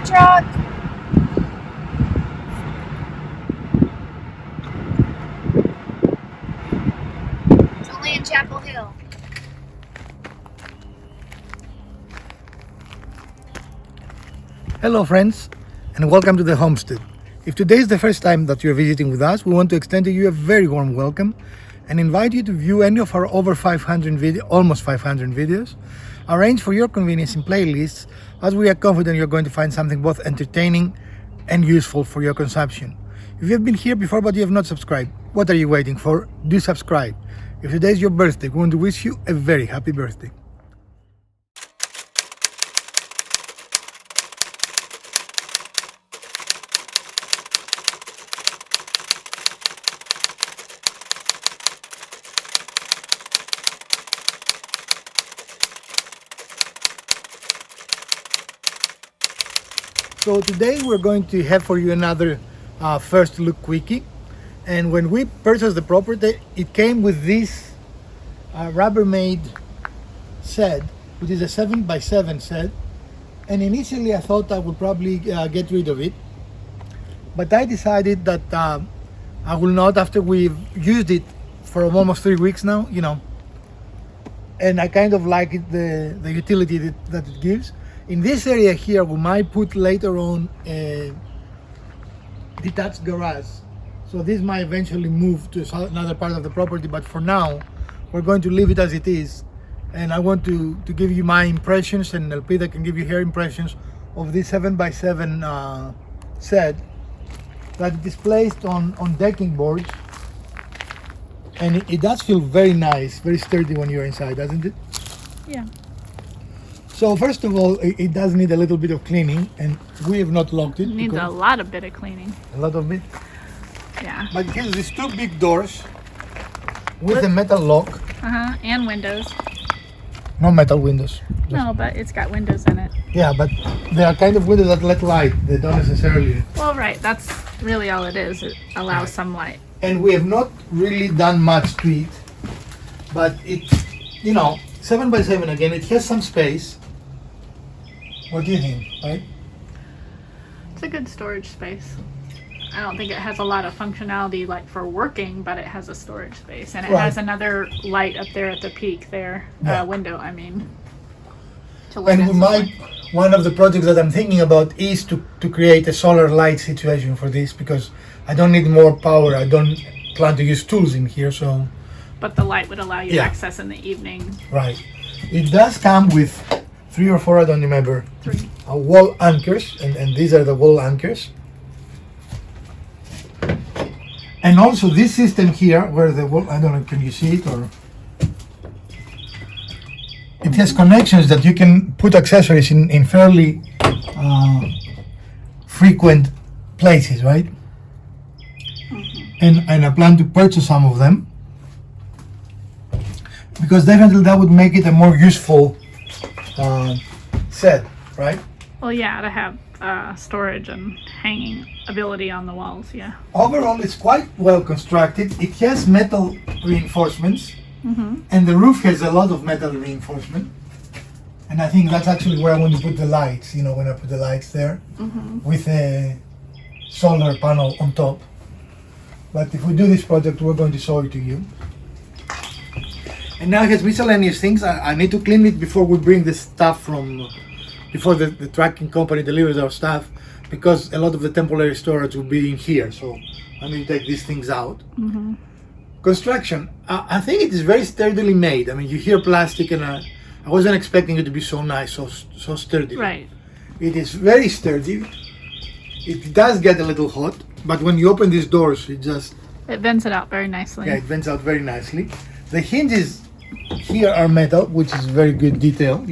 truck. It's only in Chapel Hill. Hello friends, and welcome to the homestead. If today is the first time that you're visiting with us, we want to extend to you a very warm welcome and invite you to view any of our over 500 almost 500 videos, arranged for your convenience in playlists, as we are confident you're going to find something both entertaining and useful for your consumption. If you have been here before but you have not subscribed, what are you waiting for? Do subscribe. If today is your birthday, we want to wish you a very happy birthday. So today we're going to have for you another first look quickie, and when we purchased the property it came with this Rubbermaid set, which is a 7x7 set, and initially I thought I would probably get rid of it, but I decided that I will not after we've used it for almost 3 weeks now, and I kind of like it, the utility that it gives. In this area here, we might put later on a detached garage. So this might eventually move to another part of the property, but for now, we're going to leave it as it is. And I want to give you my impressions, and Elpida can give you her impressions of this 7x7 set that it is placed on decking boards. And it does feel very nice, very sturdy when you're inside, doesn't it? Yeah. So first of all, it does need a little bit of cleaning, and we have not locked it. It needs a lot of bit of cleaning. A lot of it. Yeah. But it has these two big doors with a metal lock. And windows. No metal windows. No, but it's got windows in it. Yeah, but they are kind of windows that let light. They don't necessarily. Well, right. That's really all it is. It allows some light. And we have not really done much to it, but it's 7x7 again. It has some space. What do you think, right? It's a good storage space. I don't think it has a lot of functionality like for working, but it has a storage space, and it has another light up there at the peak there, window. I mean, to let and we might. One of the projects that I'm thinking about is to create a solar light situation for this, because I don't need more power. I don't plan to use tools in here, so. But the light would allow you access in the evening. Right. It does come with 3 or 4, I don't remember. 3. Wall anchors, and these are the wall anchors. And also this system here, where the wall, I don't know, can you see it, or? It has connections that you can put accessories in fairly frequent places, right? And I plan to purchase some of them, because definitely that would make it a more useful set, right? Well, yeah, to have storage and hanging ability on the walls, yeah. Overall, it's quite well constructed. It has metal reinforcements, and the roof has a lot of metal reinforcement. And I think that's actually where I want to put the lights, when I put the lights there, with a solar panel on top. But if we do this project, we're going to show it to you. And now it has miscellaneous things. I need to clean it before we bring the stuff before the tracking company delivers our stuff, because a lot of the temporary storage will be in here. So I need to take these things out. Construction, I think it is very sturdily made. I mean, you hear plastic, and I wasn't expecting it to be so nice, so sturdy. Right. It is very sturdy. It does get a little hot, but when you open these doors, it vents it out very nicely. Yeah, it vents out very nicely. The hinges here are metal, which is very good detail,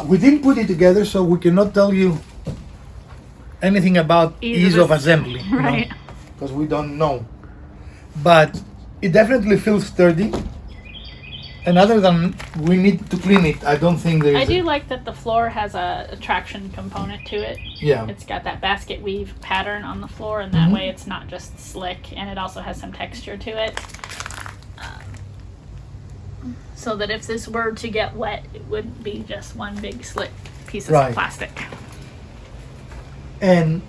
We didn't put it together, so we cannot tell you anything about ease of assembly, right? Because we don't know. But it definitely feels sturdy. And other than we need to clean it, I don't think there is. I do like that the floor has a traction component to it. Yeah. It's got that basket weave pattern on the floor, and that way it's not just slick, and it also has some texture to it. so that if this were to get wet, it would be just one big slick piece of Right. plastic. And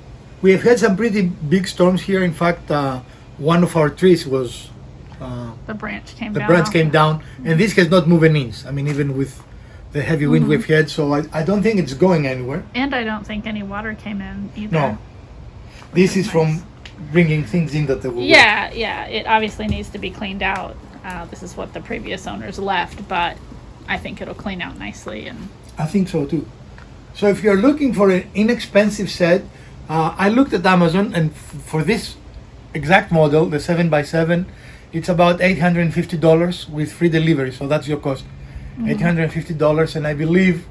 we have had some pretty big storms here. In fact, one of our trees was The branch came the down. branch came down, and this has not moved an inch. I mean, even with the heavy wind we've had, so I don't think it's going anywhere. And I don't think any water came in either. No, this is Nice. from bringing things in that they were. Yeah, yeah. It obviously needs to be cleaned out. This is what the previous owners left, but I think it'll clean out nicely. And I think so too. So if you're looking for an inexpensive set, I looked at Amazon, and for this exact model, the 7x7, it's about $850 with free delivery. So that's your cost, $850. And I believe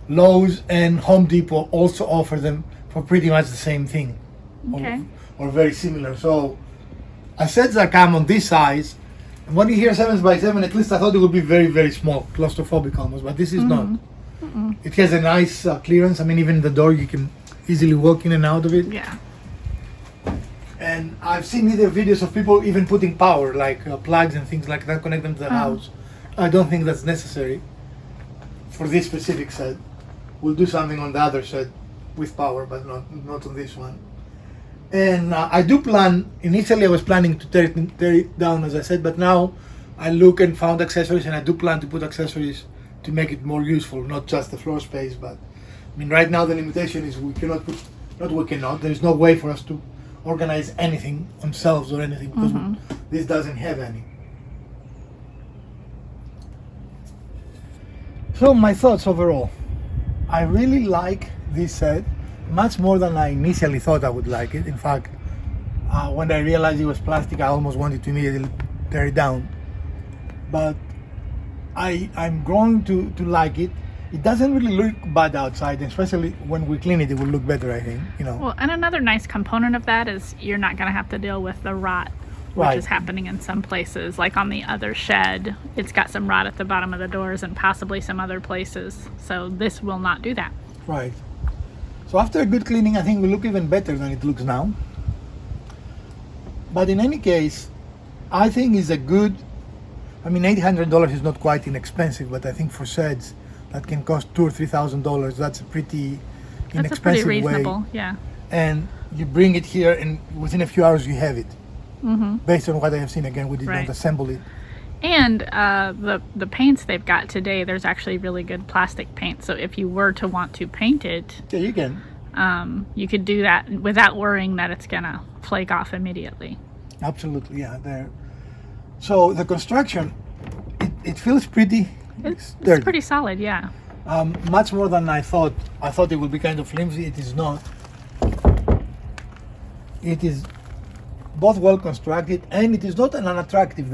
Lowe's and Home Depot also offer them for pretty much the same thing, okay. or very similar. So sets that come on this size. And when you hear 7x7, at least I thought it would be very, very small, claustrophobic almost, but this is not. It has a nice clearance. I mean, even the door, you can easily walk in and out of it. Yeah. And I've seen either videos of people even putting power, like plugs and things like that, connect them to the house. I don't think that's necessary for this specific set. We'll do something on the other set with power, but not on this one. And I do plan, initially I was planning to tear it down, as I said, but now I look and found accessories, and I do plan to put accessories to make it more useful, not just the floor space. But I mean, right now the limitation is we cannot put, there's no way for us to organize anything on shelves or anything, because this doesn't have any. So my thoughts overall, I really like this set much more than I initially thought I would like it. In fact, when I realized it was plastic, I almost wanted to immediately tear it down. But I'm growing to like it. It doesn't really look bad outside, especially when we clean it, it will look better, I think. Well, and another nice component of that is you're not going to have to deal with the rot, which Right. is happening in some places. Like on the other shed, it's got some rot at the bottom of the doors and possibly some other places. So this will not do that. Right. So after a good cleaning, I think it will look even better than it looks now. But in any case, I think it's a good, I mean, $800 is not quite inexpensive, but I think for sets that can cost $2,000 or $3,000, that's a pretty That's a inexpensive pretty way. reasonable, yeah. And you bring it here, and within a few hours you have it. Based on what I have seen, again, we did Right. not assemble it. And the paints they've got today, there's actually really good plastic paint. So if you were to want to paint it, Yeah, you can. you could do that without worrying that it's gonna flake off immediately. Absolutely, yeah. There. So the construction, it feels pretty It's sturdy. pretty solid, yeah. Much more than I thought. I thought it would be kind of flimsy. It is not. It is both well constructed, and it is not an unattractive.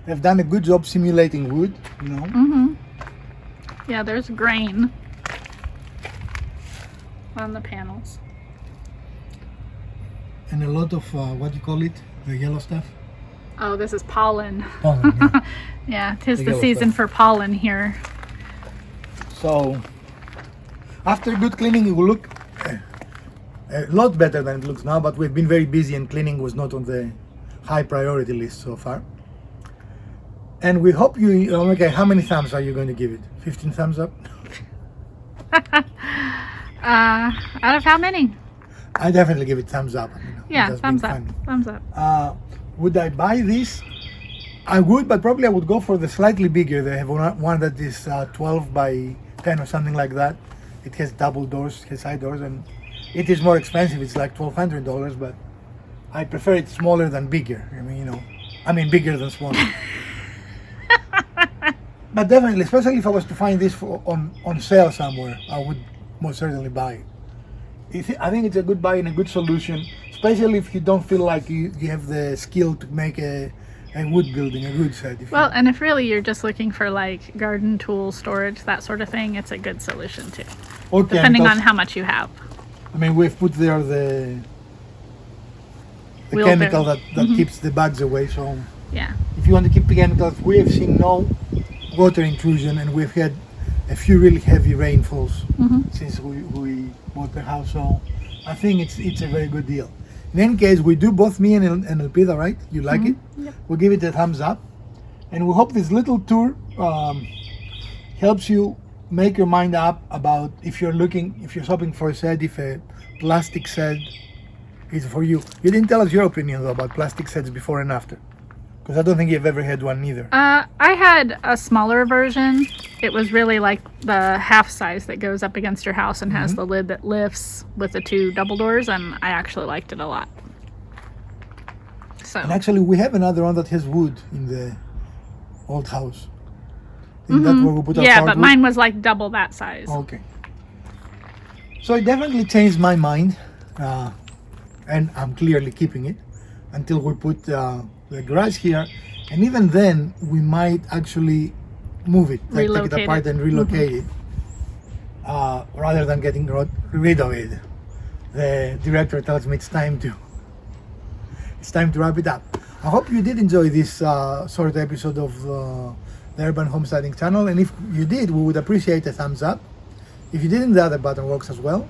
They've done a good job simulating wood, you know. Yeah, there's grain on the panels. And a lot of what do you call it? The yellow stuff. Oh, this is pollen. Pollen, yeah. Yeah, 'tis The the yellow season stuff. for pollen here. So after good cleaning, it will look a lot better than it looks now. But we've been very busy, and cleaning was not on the high priority list so far. And we hope you. Okay, how many thumbs are you going to give it? 15 thumbs up? Out of how many? I definitely give it thumbs up. You know, it Yeah, has thumbs been up. fun. Thumbs up. Would I buy this? I would, but probably I would go for the slightly bigger. They have one that is 12 by 10 or something like that. It has double doors, it has side doors, and it is more expensive. It's like $1,200, but I prefer it smaller than bigger. I mean, you know, bigger than smaller. But definitely, especially if I was to find this on sale somewhere, I would most certainly buy it. I think it's a good buy and a good solution, especially if you don't feel like you have the skill to make a wood building, a wood set. Well, and if really you're just looking for like garden tool storage, that sort of thing, it's a good solution too. Or Depending on chemicals. how much you have. I mean, we've put there the Wheelbarrow. chemical that keeps the bugs away. So Yeah. if you want to keep the chemicals, we have seen no water intrusion, and we've had a few really heavy rainfalls since we bought the house. So I think it's a very good deal. In any case, we do, both me and Elpida, right? You like it? Yep. We'll give it a thumbs up. And we hope this little tour helps you make your mind up about if you're shopping for a set, if a plastic set is for you. You didn't tell us your opinion though about plastic sets before and after, because I don't think you've ever had one either. I had a smaller version. It was really like the half size that goes up against your house and has the lid that lifts with the 2 double doors, and I actually liked it a lot. So. And actually, we have another one that has wood in the old house. Isn't that where we put our yeah, but hardwood? mine was like double that size. Okay. So it definitely changed my mind, and I'm clearly keeping it until we put the garage here, and even then we might actually move it, like take it apart and relocate it, rather than getting rid of it. The director tells me it's time to wrap it up. I hope you did enjoy this short episode of the Urban Homesteading channel, and if you did, we would appreciate a thumbs up. If you didn't, the other button works as well.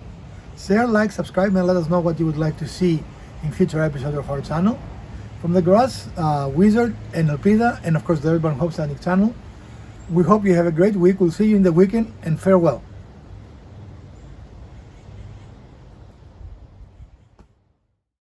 Share, like, subscribe, and let us know what you would like to see in future episodes of our channel. From the Garage, Wizard, and Elpida, and of course the Urban Homesteading channel, we hope you have a great week. We'll see you in the weekend, and farewell.